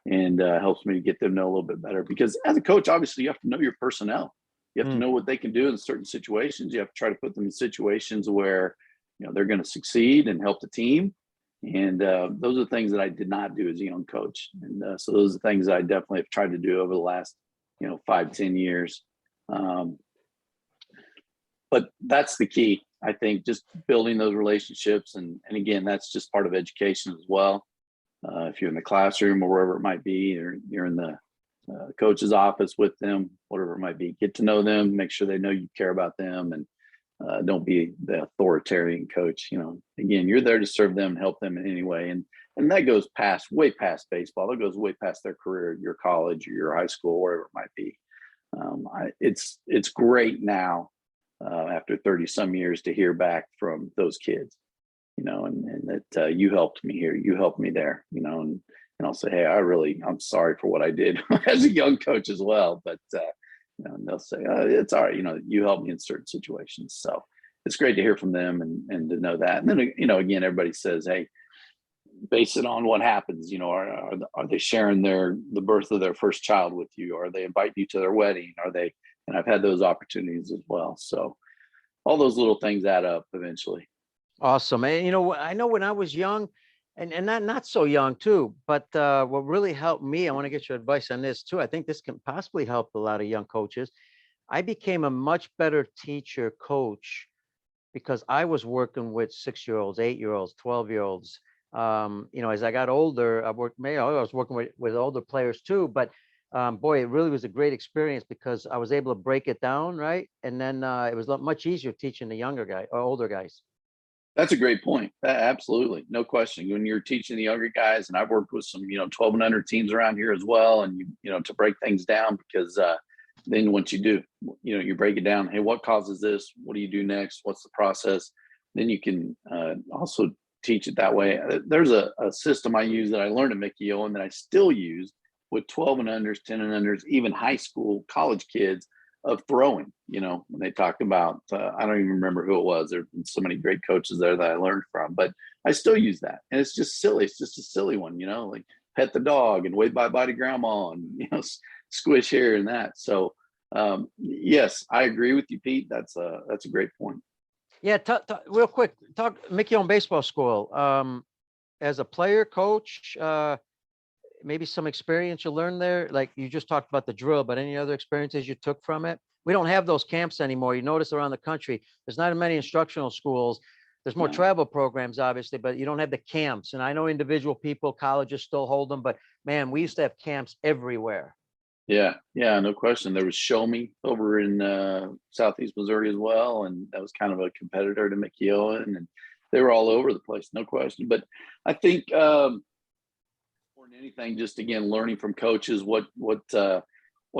Speaker 2: and helps me to get them to know a little bit better. Because as a coach, obviously, you have to know your personnel. You have to know what they can do in certain situations. You have to try to put them in situations where they're going to succeed and help the team. And those are the things that I did not do as a young coach. And so those are the things that I definitely have tried to do over the last 5-10 years. But that's the key, I think, just building those relationships. And again, that's just part of education as well. If you're in the classroom or wherever it might be, or you're in the coach's office with them, whatever it might be, get to know them, make sure they know you care about them, and don't be the authoritarian coach. Again, you're there to serve them and help them in any way. And that goes way past baseball. That goes way past their career, your college or your high school, wherever it might be. It's great now after 30 some years to hear back from those kids, and that you helped me here, you helped me there, and I'll say, hey, I'm sorry for what I did as a young coach as well, but and they'll say, it's all right, you helped me in certain situations. So it's great to hear from them and to know that. And then again, everybody says, hey, base it on what happens. Are they sharing the birth of their first child with you? Are they inviting you to their wedding? And I've had those opportunities as well. So all those little things add up eventually.
Speaker 1: Awesome. And I know when I was young and not so young too, but what really helped me, I want to get your advice on this too. I think this can possibly help a lot of young coaches. I became a much better teacher coach because I was working with 6-year-olds, 8-year-olds, 12-year-olds. As I got older, I was working with older players too, but boy, it really was a great experience because I was able to break it down, right? And then it was much easier teaching the younger guy or older guys.
Speaker 2: That's a great point. Absolutely. No question. When you're teaching the younger guys, and I've worked with some, 12 and under teams around here as well. And, to break things down, because then once you do, you break it down. Hey, what causes this? What do you do next? What's the process? Then you can also teach it that way. There's a system I use that I learned at Mickey Owen that I still use with 12 and unders, 10 and unders, even high school, college kids, of throwing, when they talk about, I don't even remember who it was. There's been so many great coaches there that I learned from, but I still use that. And it's just silly. It's just a silly one, like pet the dog and wave bye-bye to grandma and, squish here and that. So yes, I agree with you, Pete. That's a great point.
Speaker 1: Yeah. Real quick, talk Mickey on baseball school. As a player, coach, maybe some experience you learned there. Like you just talked about the drill, but any other experiences you took from it? We don't have those camps anymore. You notice around the country, there's not many instructional schools. There's more travel programs, obviously, but you don't have the camps. And I know individual people, colleges still hold them, but man, we used to have camps everywhere.
Speaker 2: Yeah, no question. There was Show Me over in Southeast Missouri as well, and that was kind of a competitor to Mickey Owen, and they were all over the place, no question. But I think more than anything, just again learning from coaches what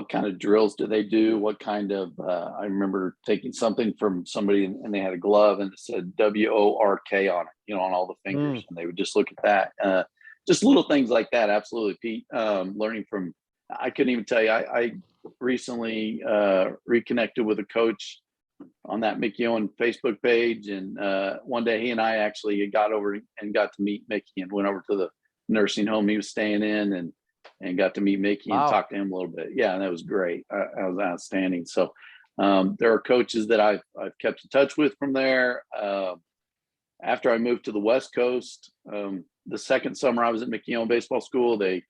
Speaker 2: kind of drills do they do? What kind of I remember taking something from somebody and they had a glove and it said WORK on it, on all the fingers, and they would just look at that. Just little things like that. Absolutely, Pete. Learning from. I couldn't even tell you. I recently reconnected with a coach on that Mickey Owen Facebook page, and one day he and I actually got over and got to meet Mickey and went over to the nursing home he was staying in and got to meet Mickey and talk to him a little bit. Yeah, and that was great. That was outstanding. So there are coaches that I've kept in touch with from there. After I moved to the West Coast, the second summer I was at Mickey Owen Baseball School, they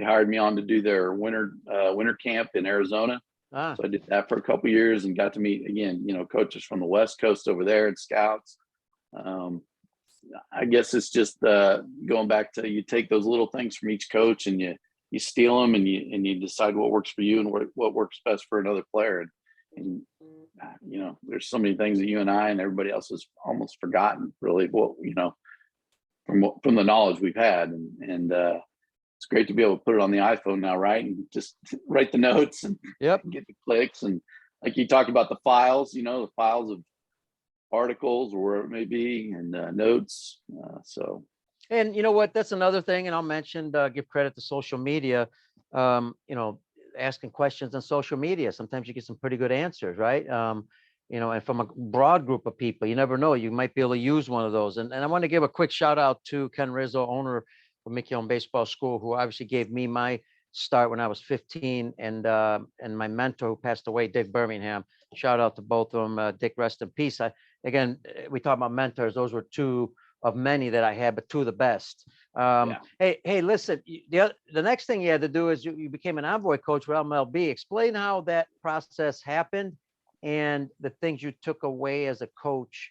Speaker 2: hired me on to do their winter camp in Arizona. So I did that for a couple of years and got to meet again, coaches from the West Coast over there and scouts. I guess it's just going back to, you take those little things from each coach and you steal them and you decide what works for you and what works best for another player. And there's so many things that you and I and everybody else has almost forgotten, really, from the knowledge we've had. And it's great to be able to put it on the iPhone now, right? And just write the notes and get the clicks. And like you talked about the files, the files of articles or wherever it may be, and notes.
Speaker 1: And you know what? That's another thing. And I'll mention, give credit to social media. Asking questions on social media. Sometimes you get some pretty good answers, right? And from a broad group of people, you never know. You might be able to use one of those. And I want to give a quick shout out to Ken Rizzo, owner of Mickey Owen Baseball School, who obviously gave me my start when I was 15, and my mentor who passed away, Dick Birmingham. Shout out to both of them. Dick, rest in peace. We talk about mentors. Those were two of many that I had, but two of the best. Hey, listen, the next thing you had to do is you became an envoy coach with MLB. Explain how that process happened and the things you took away as a coach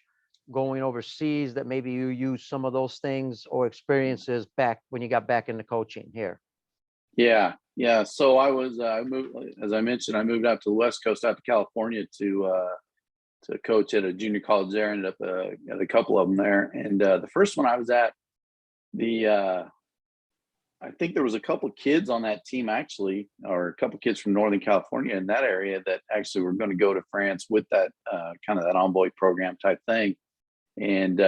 Speaker 1: going overseas, that maybe you use some of those things or experiences back when you got back into coaching here.
Speaker 2: Yeah. So I moved, as I mentioned, I moved out to the West Coast, out to California to coach at a junior college there. Ended up at a couple of them there. And the first one I was at, the I think there was a couple of kids on that team actually, or a couple of kids from Northern California in that area that actually were going to go to France with that kind of that envoy program type thing. And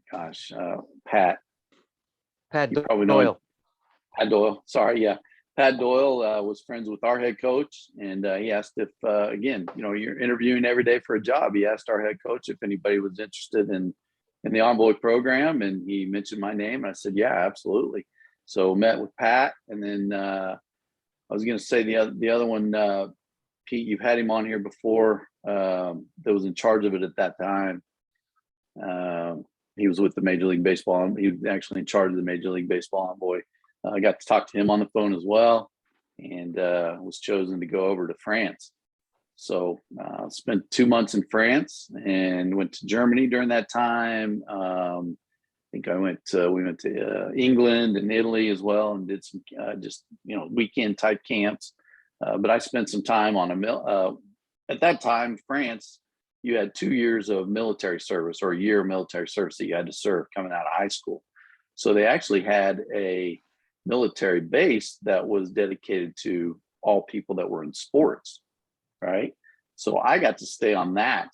Speaker 2: Pat,
Speaker 1: Pat
Speaker 2: you probably know him.
Speaker 1: Doyle.
Speaker 2: Pat Doyle. Sorry, yeah. Pat Doyle was friends with our head coach, and he asked if, again, you're interviewing every day for a job. He asked our head coach if anybody was interested in the envoy program, and he mentioned my name. And I said, yeah, absolutely. So met with Pat, and then I was going to say the other one, Pete, you've had him on here before. That was in charge of it at that time. He was with the Major League Baseball. He was actually in charge of the Major League Baseball envoy. I got to talk to him on the phone as well, and was chosen to go over to France. So spent 2 months in France and went to Germany during that time. I think we went to England and Italy as well, and did some just weekend type camps. But I spent some time on at that time, France, you had 2 years of military service, or a year of military service that you had to serve coming out of high school. So they actually had a military base that was dedicated to all people that were in sports, right? So I got to stay on the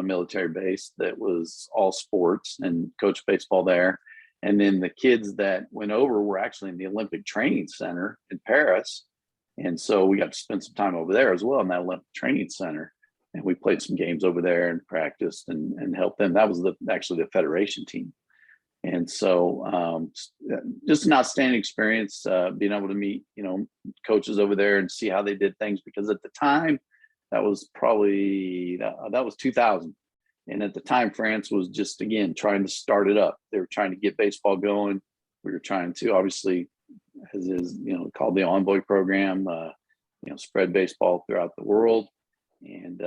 Speaker 2: military base that was all sports, and coach baseball there. And then the kids that went over were actually in the Olympic Training Center in Paris. And so we got to spend some time over there as well in that Olympic Training Center. And we played some games over there and practiced and helped them. That was actually the Federation team. And so just an outstanding experience, being able to meet, coaches over there and see how they did things, because at the time that was 2000. And at the time, France was just, again, trying to start it up. They were trying to get baseball going. We were trying to, obviously, as is, called the Envoy program, spread baseball throughout the world. And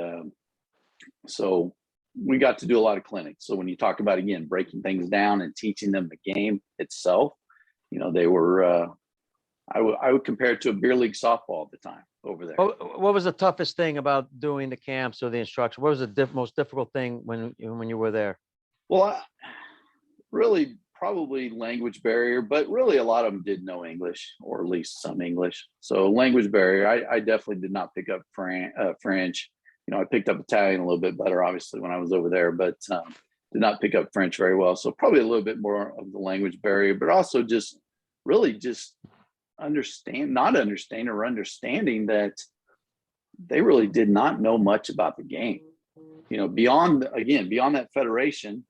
Speaker 2: so we got to do a lot of clinics. So when you talk about, again, breaking things down and teaching them the game itself, they were, I would compare it to a beer league softball at the time over there.
Speaker 1: What was the toughest thing about doing the camps or the instruction? What was the most difficult thing when you were there?
Speaker 2: Well, really probably language barrier, but really a lot of them did know English, or at least some English. So language barrier, I definitely did not pick up French. I picked up Italian a little bit better, obviously, when I was over there, but did not pick up French very well. So probably a little bit more of the language barrier, but also just understanding that they really did not know much about the game. Beyond that federation,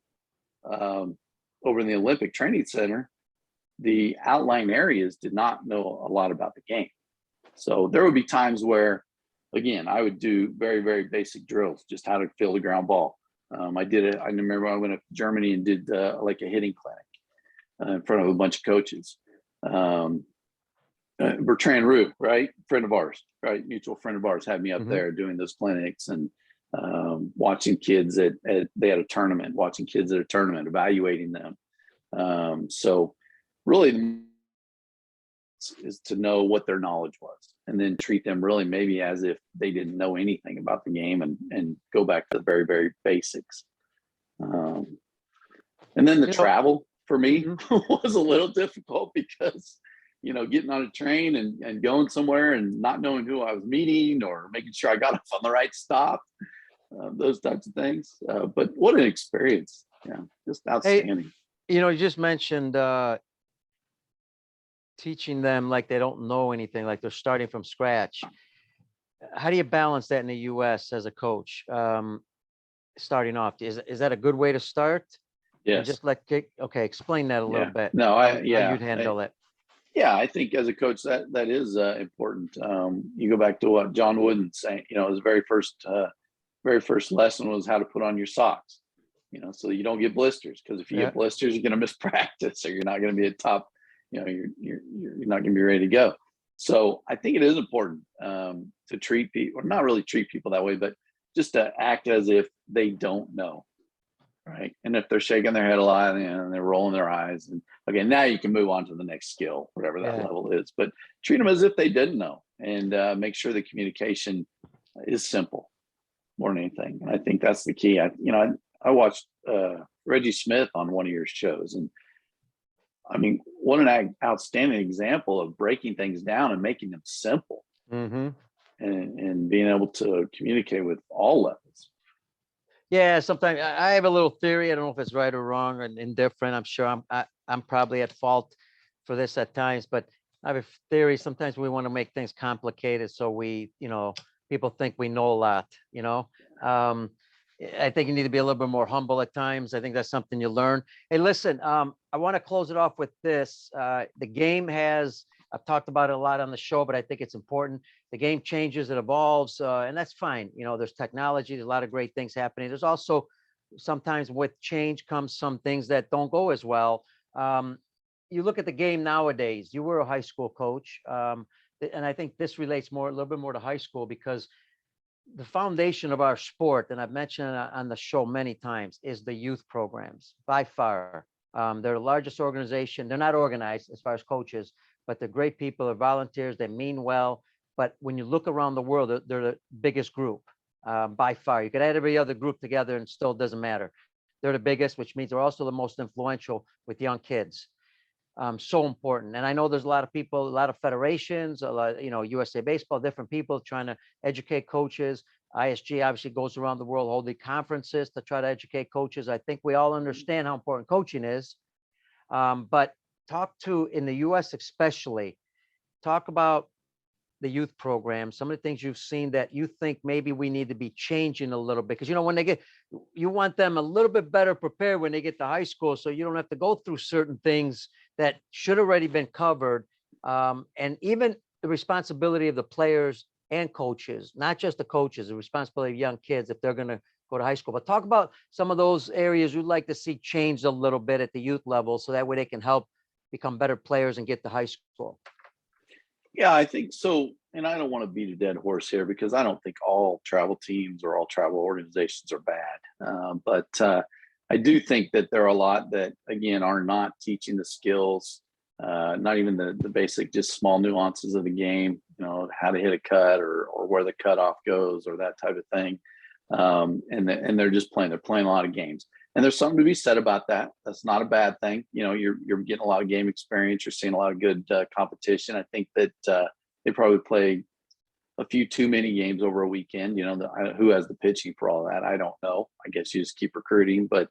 Speaker 2: over in the Olympic Training Center, the outlying areas did not know a lot about the game. So there would be times where, again, I would do very, very basic drills, just how to field a ground ball. I did it. I remember I went up to Germany and did like a hitting clinic in front of a bunch of coaches. Bertrand Roux, right? Friend of ours, right? Mutual friend of ours had me up there doing those clinics, and watching kids they had a tournament, evaluating them. So really is to know what their knowledge was, and then treat them really maybe as if they didn't know anything about the game, and go back to the very, very basics. And then the travel for me was a little difficult, because getting on a train and going somewhere and not knowing who I was meeting, or making sure I got off on the right stop, those types of things. But what an experience. Yeah, just outstanding.
Speaker 1: Hey, you just mentioned teaching them like they don't know anything, like they're starting from scratch. How do you balance that in the US as a coach, starting off? Is that a good way to start?
Speaker 2: Yes.
Speaker 1: Just explain that a little bit.
Speaker 2: No,
Speaker 1: how you'd handle it.
Speaker 2: Yeah, I think as a coach that is important. You go back to what John Wooden saying, his very first lesson was how to put on your socks, so you don't get blisters, because if you get blisters, you're going to miss practice, or you're not going to be a top, you're not going to be ready to go. So I think it is important to treat people, or not really treat people that way, but just to act as if they don't know. Right. And if they're shaking their head a lot and they're rolling their eyes, and okay, now you can move on to the next skill, whatever that level is, but treat them as if they didn't know, and make sure the communication is simple more than anything. And I think that's the key. I watched Reggie Smith on one of your shows, and I mean, what an outstanding example of breaking things down and making them simple,
Speaker 1: Mm-hmm.
Speaker 2: and being able to communicate with all levels.
Speaker 1: Yeah, sometimes I have a little theory. I don't know if it's right or wrong or indifferent. I'm sure I'm probably at fault for this at times, but I have a theory. Sometimes we want to make things complicated, so people think we know a lot. I think you need to be a little bit more humble at times. I think that's something you learn. Hey, listen, I want to close it off with this. The game I've talked about it a lot on the show, but I think it's important. The game changes, it evolves, and that's fine. There's technology, there's a lot of great things happening. There's also sometimes with change comes some things that don't go as well. You look at the game nowadays. You were a high school coach, and I think this relates a little bit more to high school, because the foundation of our sport, and I've mentioned it on the show many times, is the youth programs by far. They're the largest organization. They're not organized as far as coaches, but they're great people. They're volunteers. They mean well. But when you look around the world, they're the biggest group by far. You could add every other group together and still doesn't matter. They're the biggest, which means they're also the most influential with young kids. So important. And I know there's a lot of people, a lot of federations, a lot, USA Baseball, different people trying to educate coaches. ISG obviously goes around the world holding conferences to try to educate coaches. I think we all understand how important coaching is. But in the US especially, talk about the youth program, some of the things you've seen that you think maybe we need to be changing a little bit. Because, when you want them a little bit better prepared when they get to high school, so you don't have to go through certain things that should already been covered. And even the responsibility of the players and coaches, not just the coaches, the responsibility of young kids if they're going to go to high school. But talk about some of those areas you'd like to see changed a little bit at the youth level, so that way they can help become better players and get to high school.
Speaker 2: Yeah, I think so. And I don't want to beat a dead horse here, because I don't think all travel teams or all travel organizations are bad. But I do think that there are a lot that, again, are not teaching the skills, not even the basic, just small nuances of the game, how to hit a cut or where the cutoff goes or that type of thing. And they're just playing. They're playing a lot of games. And there's something to be said about that. That's not a bad thing. You're getting a lot of game experience. You're seeing a lot of good competition. I think that they probably play a few too many games over a weekend. Who has the pitching for all that? I don't know. I guess you just keep recruiting. But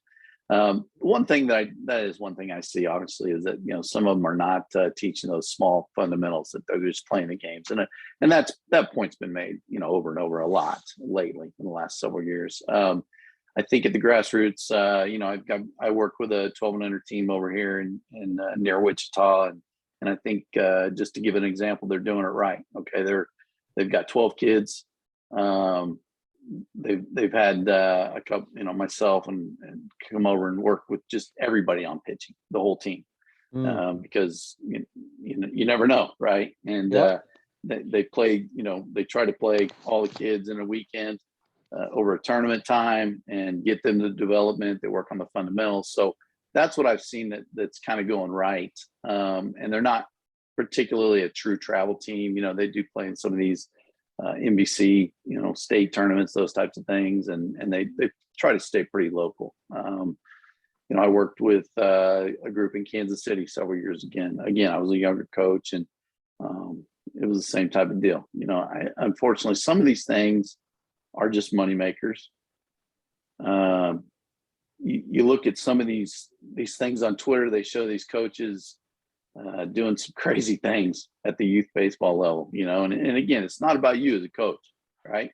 Speaker 2: one thing that is one thing I see, obviously, is that some of them are not teaching those small fundamentals, that they're just playing the games, and that point's been made over and over a lot lately in the last several years. I think at the grassroots, I work with a 12 and under team over here in near Wichita, and I think just to give an example, they're doing it right. Okay, they've got 12 kids. They've had a couple, myself and come over and work with just everybody on pitching, the whole team, because you never know, right? And they play, they try to play all the kids in a weekend. Over a tournament time and get them to development. They work on the fundamentals. So that's what I've seen that's kind of going right. And they're not particularly a true travel team. They do play in some of these NBC, state tournaments, those types of things. And they try to stay pretty local. I worked with a group in Kansas City several years again, I was a younger coach, and it was the same type of deal. Unfortunately, some of these things are just money makers. You look at some of these things on Twitter, they show these coaches doing some crazy things at the youth baseball level, and again, it's not about you as a coach, right?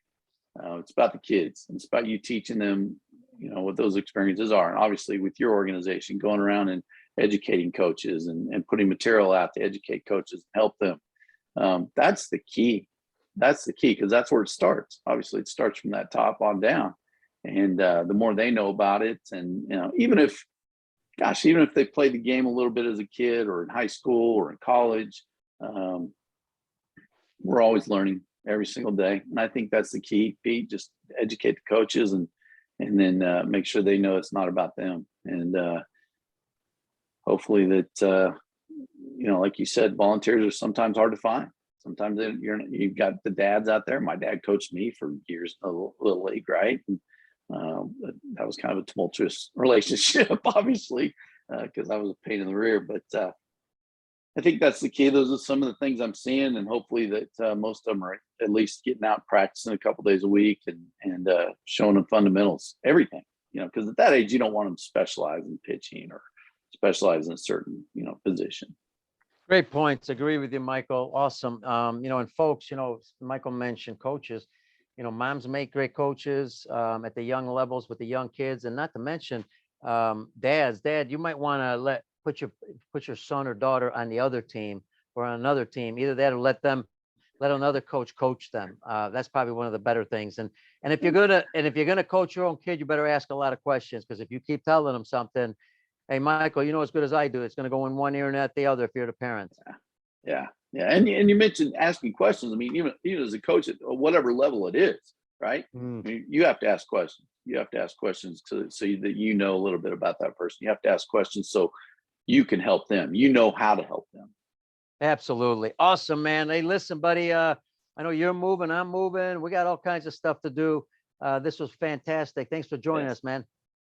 Speaker 2: It's about the kids. It's about you teaching them, what those experiences are. And obviously with your organization, going around and educating coaches and putting material out to educate coaches and help them. That's the key. That's the key, because that's where it starts. Obviously, it starts from that top on down, and the more they know about it, and even if they played the game a little bit as a kid, or in high school, or in college, we're always learning every single day, and I think that's the key. Pete, just educate the coaches, and then make sure they know it's not about them, and hopefully that like you said, volunteers are sometimes hard to find. Sometimes you've got the dads out there. My dad coached me for years in a little league, right? And that was kind of a tumultuous relationship, obviously. because I was a pain in the rear. But I think that's the key. Those are some of the things I'm seeing, and hopefully that most of them are at least getting out practicing a couple days a week and showing them fundamentals, everything. Because at that age, you don't want them to specialize in pitching or specialize in a certain position.
Speaker 1: Great points. Agree with you, Michael. Awesome. And folks, Michael mentioned coaches. Moms make great coaches at the young levels with the young kids, and not to mention dads. Dad, you might want to put your son or daughter on the other team or on another team. Either that or let another coach them. That's probably one of the better things. And if you're gonna coach your own kid, you better ask a lot of questions, because if you keep telling them something, hey, Michael, as good as I do, it's going to go in one ear and out the other if you're the parent.
Speaker 2: Yeah. And you mentioned asking questions. I mean, even as a coach at whatever level it is, right? I mean, you have to ask questions. You have to ask questions so that a little bit about that person. You have to ask questions so you can help them. How to help them.
Speaker 1: Absolutely. Awesome, man. Hey, listen, buddy, I know you're moving, I'm moving. We got all kinds of stuff to do. This was fantastic. Thanks for joining us, man.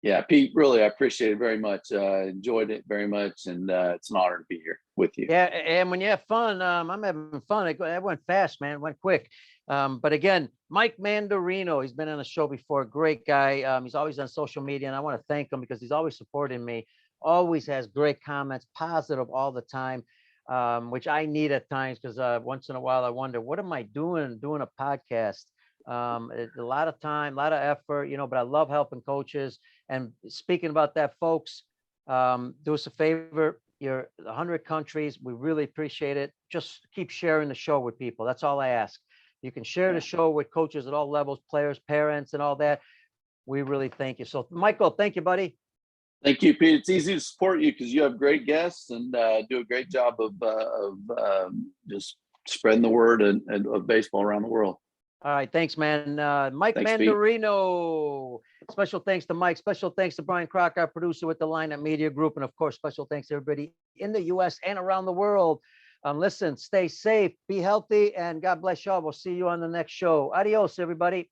Speaker 2: Yeah, Pete, really, I appreciate it very much. Enjoyed it very much. And it's an honor to be here with you.
Speaker 1: Yeah. And when you have fun, I'm having fun. It went fast, man. It went quick. But again, Mike Manderino, he's been on the show before. Great guy. He's always on social media, and I want to thank him because he's always supporting me. Always has great comments, positive all the time, which I need at times, because once in a while I wonder, what am I doing a podcast? It's a lot of time, a lot of effort, but I love helping coaches. And speaking about that, folks, do us a favor. You're 100 countries. We really appreciate it. Just keep sharing the show with people. That's all I ask. You can share the show with coaches at all levels, players, parents, and all that. We really thank you. So, Michael, thank you, buddy.
Speaker 2: Thank you, Pete. It's easy to support you because you have great guests and do a great job of just spreading the word of baseball around the world.
Speaker 1: All right. Thanks, man. Mike
Speaker 2: Thanks,
Speaker 1: Manderino. Special thanks to Mike. Special thanks to Brian Crocker, our producer with the Lineup Media Group. And of course, special thanks to everybody in the U.S. and around the world. Listen, stay safe, be healthy, and God bless y'all. We'll see you on the next show. Adios, everybody.